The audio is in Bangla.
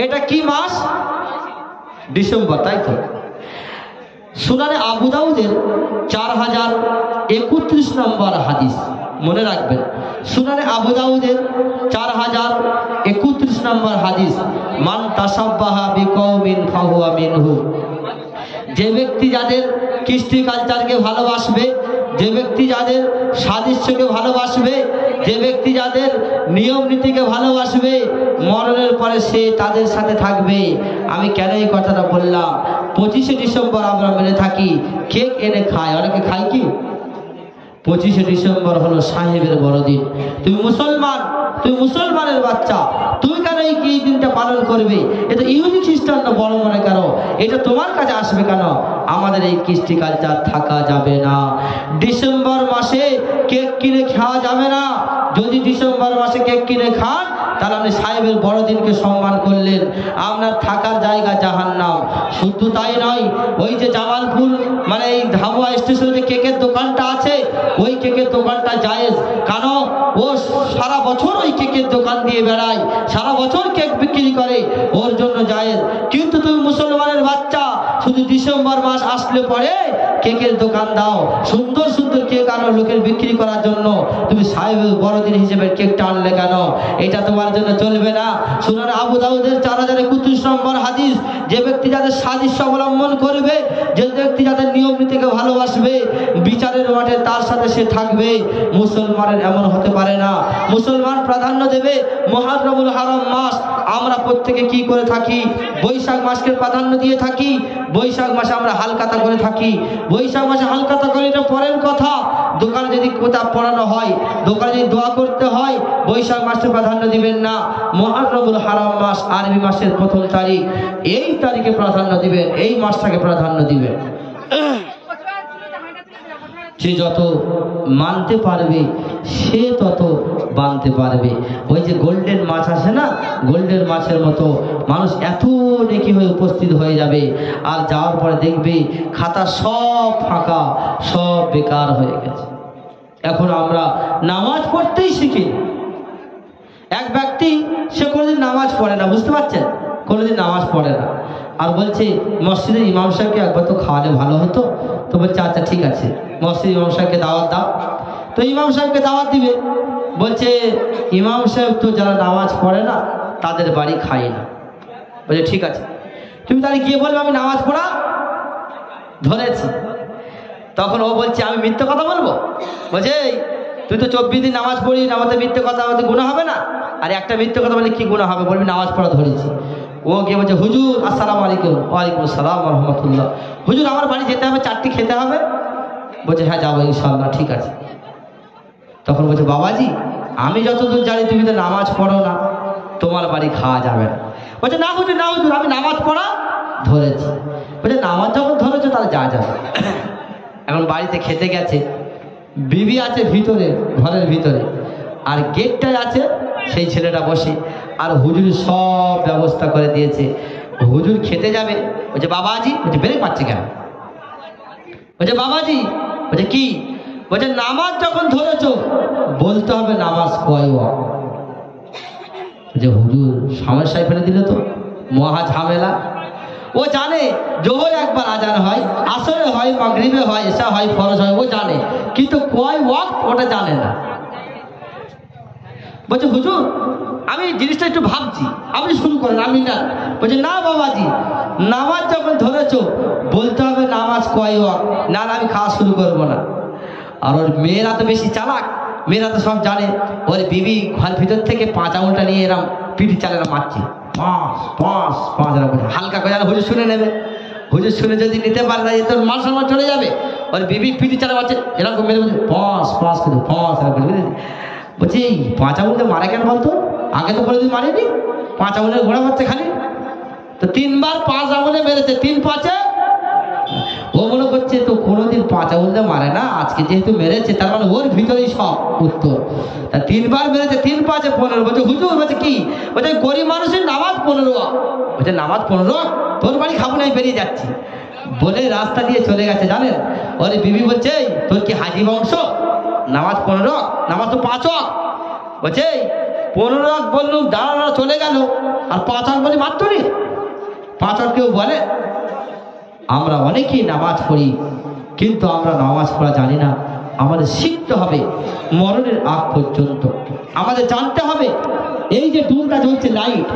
এটা কি মাস? ডিসেম্বর, তাই তো? সুনানে আবু দাউদের 4031 নম্বর হাদিস, মনে রাখবেন। সুনানে আবু দাউদের 4031 নম্বর হাদিস, মান তাসাব্বাহা বিকওমিন ফাহুয়া মিনহু। যে ব্যক্তি যাদের কৃষ্টি কালচারকে ভালোবাসবে, যে ব্যক্তি যাদের সাদৃশ্যকে ভালোবাসবে, যে ব্যক্তি যাদের নিয়ম নীতিকে ভালোবাসবে, মরণের পরে সে তাদের সাথে থাকবে। আমি কেন এই কথাটা বললাম? 25শে ডিসেম্বর আমরা মেনে থাকি, কেক এনে খায়, অনেকে খায় কি? 25শে ডিসেম্বর হলো সাহেবের বড়দিন। তুমি মুসলমান, তুমি মুসলমানের বাচ্চা, তুমি কেন এই দিনটা পালন করবে? এটা ইহুদি খ্রিস্টানরা বড় মনে কেন? এটা তোমার কাছে আসবে কেন? আমাদের এই কৃষ্টি কালচার থাকা যাবে না। ডিসেম্বর মাসে কেক কিনে খাওয়া যাবে না। যদি ডিসেম্বর মাসে কেক কিনে খান, তাহলে আপনি সাহেবের বড়দিনকে সম্মান করলেন, আপনার থাকার জায়গা জাহান্নাম। শুধু তাই নয়, ওই যে জামালপুর মানে এই ধাবুয়া স্টেশনে যে কেকের দোকানটা আছে, ওই কেকের দোকানটা জায়েজ। কেন? ও সারা বছর ওই কেকের দোকান দিয়ে বেড়ায়, সারা বছর কেক বিক্রি করে, ওর জন্য জায়েজ। কিন্তু তুমি মুসলমানের বাচ্চা, শুধু ডিসেম্বর মাস আসলে পরে কেকের দোকান দাও, সুন্দর সুন্দর কেক আনো লোকের বিক্রি করার জন্য, তুমি সাহেবের বড়দিন হিসেবে কেকটা আনলে কেন? এটা তোমার জন্য চলবে না। সুনান আবু দাউদের 4031 নম্বর হাদিস, যে ব্যক্তি যাদের সাদৃশ্য অবলম্বন করবে, যে ব্যক্তি যাদের নিয়ম নীতিকে ভালোবাসবে, বিচারের মাঠে তার সাথে সে থাকবে। মুসলমানের এমন হতে পারে না। মুসলমান প্রাধান্য দেবে মুহররমুল হারাম মাস। আমরা প্রত্যেকে কি করে থাকি? বৈশাখ মাসকে প্রাধান্য দিয়ে থাকি। বৈশাখ মাসে আমরা হালকাতা করে থাকি। বৈশাখ মাসে হালকাতা করে, এটা পরের কথা। দোকানে যদি কিতাব পড়ানো হয়, দোকানে যদি দোয়া করতে হয়, বৈশাখ মাসে প্রাধান্য দিবেন না। মুহররমুল হারাম মাস, আরবি মাসের প্রথম তারিখ, এই তারিখে প্রাধান্য দিবেন, এই মাসটাকে প্রাধান্য দিবেন। যে যত মানতে পারবে সে তত বানতে পারবে। ওই যে গোল্ডেন মাছ আসে না, গোল্ডেন মাছের মতো মানুষ এত নেকি হয়ে উপস্থিত হয়ে যাবে, আর যাওয়ার পরে দেখবে খাতা সব ফাঁকা, সব বেকার হয়ে গেছে। এখন আমরা নামাজ পড়তেই শিখি। এক ব্যক্তি, সে কোনোদিন নামাজ পড়ে না, বুঝতে পারছেন? কোনোদিন নামাজ পড়ে না, আর বলছে মসজিদের ইমাম সাহেবকে একবার তো খাওয়ালে ভালো হতো। তো বলছে আচ্ছা ঠিক আছে, মসজিদ ইমাম সাহেবকে দাওয়াত দাও। তো ইমাম সাহেবকে দাওয়াত দিবে, বলছে ইমাম সাহেব তো যারা নামাজ পড়ে না তাদের বাড়ি খাই না। বলছে ঠিক আছে, তুমি তাহলে গিয়ে বলবে আমি নামাজ পড়া ধরেছি। তখন ও বলছে আমি মিথ্যে কথা বলবো? বলছে তুই তো 24 দিন নামাজ পড়ি, নামাজে মিথ্যে কথা বলতে গুনাহ হবে না? আর একটা মিথ্যে কথা বলে কি গুনাহ হবে? বলবি নামাজ পড়া ধরেছি। ও গিয়ে বলছে হুজুর আসসালামু আলাইকুম। ওয়ালাইকুম আসসালাম ওয়া রাহমাতুল্লাহ। হুজুর আমার বাড়ি যেতে হবে, 4টি খেতে হবে। বলছে হ্যাঁ যাবো ইনশাআল্লাহ, ঠিক আছে। তখন বলছে বাবাজি আমি যতদূর জানি তুমি তো নামাজ পড়ো না, তোমার বাড়ি খাওয়া যাবে না। বলছে না হুজুর, না হুজুর, আমি নামাজ পড়া ধরেছি। বলছে নামাজ যখন ধরেছো তাহলে যা যাবে। এখন বাড়িতে খেতে গেছে, বিবি আছে ভিতরে, ঘরের ভিতরে, আর গেটটায় আছে সেই ছেলেটা বসে, আর হুজুর সব ব্যবস্থা করে দিয়েছে। হুজুর খেতে যাবে, বলছে বাবাজি, বলছে ব্রেক মারছে কেন? বলছে বাবাজি, বলছে কি? বলছে নামাজ যখন ধরেছো বলতে হবে নামাজ কয় ওয়াক্ত। যে হুজুর সমস্যায় ফেলে দিলে তো, মহা ঝামেলা। ও জানে জোহর একবার আজান হয়, আসরে হয়, মাগরিবে হয়, এশা হয়, ফরজ হয়, ও জানে, কিন্তু কয় ওয়াক্ত ওটা জানে না। বলছে হুজুর আমি জিনিসটা একটু ভাবছি, আপনি শুরু করেন, আমি না। বলছে না বাবাজি, নামাজ যখন ধরেছো বলতে হবে নামাজ কয় ওয়াক্ত, না না আমি খাওয়া শুরু করবো না। আর ওর মেয়েরা তো বেশি চালাক, মেয়েরা তো সব জানে। ওর বিবি ঘর ভিতর থেকে 5 আঙুলটা নিয়ে এরম পিঠি চালেরা মারছে, 5 5 5 এরকম হালকা করে, যেন হুজুর শুনে নেবে। হুজুর শুনে যদি নিতে পারে তাই তোর মান সম্মান চলে যাবে। ওর বিবি পিঠি চালা মারছে এরকম মেরে, বলছে 5 5 করে 5 এরকম। বলছে এই 5 আঙুলটা মারে কেন বলতো? আগে তো কোনোদিন মারেনি, 5 আঙুলের ঘোড়া মারছে খালি। তো 3 বার 5 আঙুলে মেরেছে, 3 5-এ। ও মনে করছে তো কোনোদিন 5 আঙুলে মারে না, আজকে যেহেতু মেরেছে তার মানে ওর ভিতরেই সব উত্তর। তা 3 বার মেরেছে, 3 5-এ 15। বলছে হুজুর, বলছে কি? বলছে গরিব মানুষের নামাজ 15। বলছে নামাজ 15? তোর বাড়ি খাবো না, বেরিয়ে যাচ্ছি বলে রাস্তা দিয়ে চলে গেছে। জানেন ওর বিবি বলছে তোর কি হাজি বংশ? নামাজ 15, নামাজ তো 5 ওয়াক্ত। বলছে 15 রাত বললুম দাঁড়ানো চলে গেল, আর 5 ওয়াক্ত বলি মাত্র রে 5 ওয়াক্ত কেউ বলে? আমরা অনেকেই নামাজ পড়ি, কিন্তু আমরা নামাজ পড়া জানি না। আমাদের শিখতে হবে মরণের আগ পর্যন্ত। আমাদের জানতে হবে এই যে ডুমটা জ্বলছে লাইট,